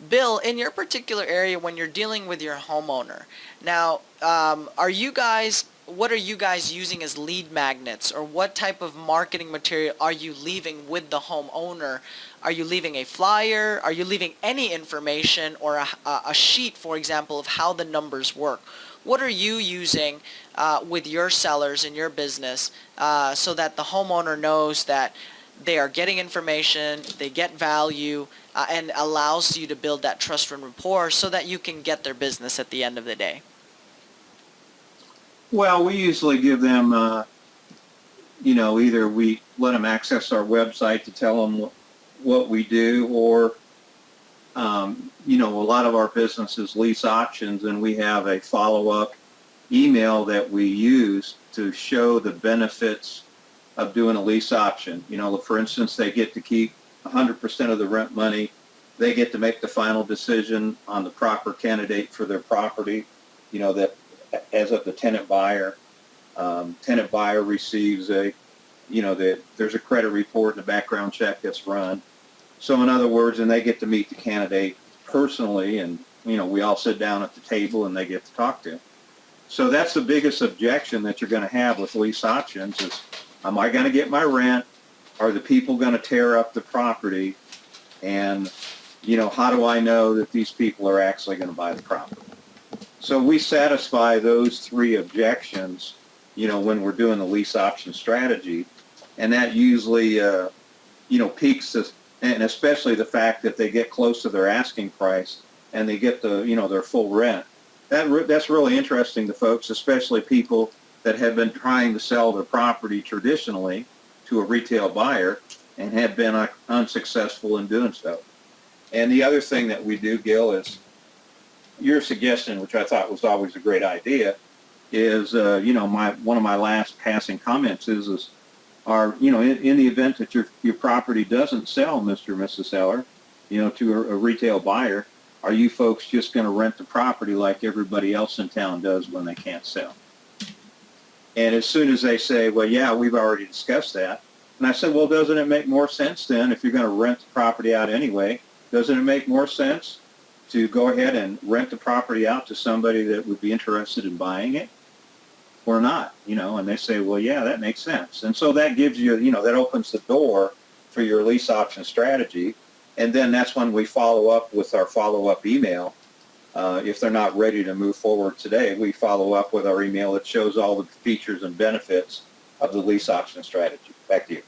Bill, in your particular area, when you're dealing with your homeowner, now, what are you guys using as lead magnets, or what type of marketing material are you leaving with the homeowner? Are you leaving a flyer? Are you leaving any information, or a sheet, for example, of how the numbers work? What are you using with your sellers in your business so that the homeowner knows that they are getting information, they get value, and allows you to build that trust and rapport so that you can get their business at the end of the day? Well, we usually give them, either we let them access our website to tell them what we do, or, a lot of our business is lease options, and we have a follow-up email that we use to show the benefits of doing a lease option. For instance, they get to keep 100% of the rent money. They get to make the final decision on the proper candidate for their property, that as of the tenant buyer. Tenant buyer receives there's a credit report and a background check that's run. So in other words, and they get to meet the candidate personally, and, we all sit down at the table and they get to talk to him. So that's the biggest objection that you're going to have with lease options is, am I going to get my rent? Are the people going to tear up the property? And, how do I know that these people are actually going to buy the property? So we satisfy those three objections, when we're doing the lease option strategy. And that usually, peaks this, and especially the fact that they get close to their asking price and they get their full rent. That's really interesting to folks, especially people that have been trying to sell their property traditionally to a retail buyer and have been unsuccessful in doing so. And the other thing that we do, Gil, is your suggestion, which I thought was always a great idea, is one of my last passing comments is in the event that your property doesn't sell, Mr. or Mrs. Seller, to a retail buyer, are you folks just going to rent the property like everybody else in town does when they can't sell? And as soon as they say, well, yeah, we've already discussed that. And I said, well, doesn't it make more sense then, if you're going to rent the property out anyway, doesn't it make more sense to go ahead and rent the property out to somebody that would be interested in buying it or not? And they say, well, yeah, that makes sense. And so that gives you, that opens the door for your lease option strategy. And then that's when we follow up with our follow-up email. If they're not ready to move forward today, we follow up with our email that shows all the features and benefits of the lease option strategy. Back to you.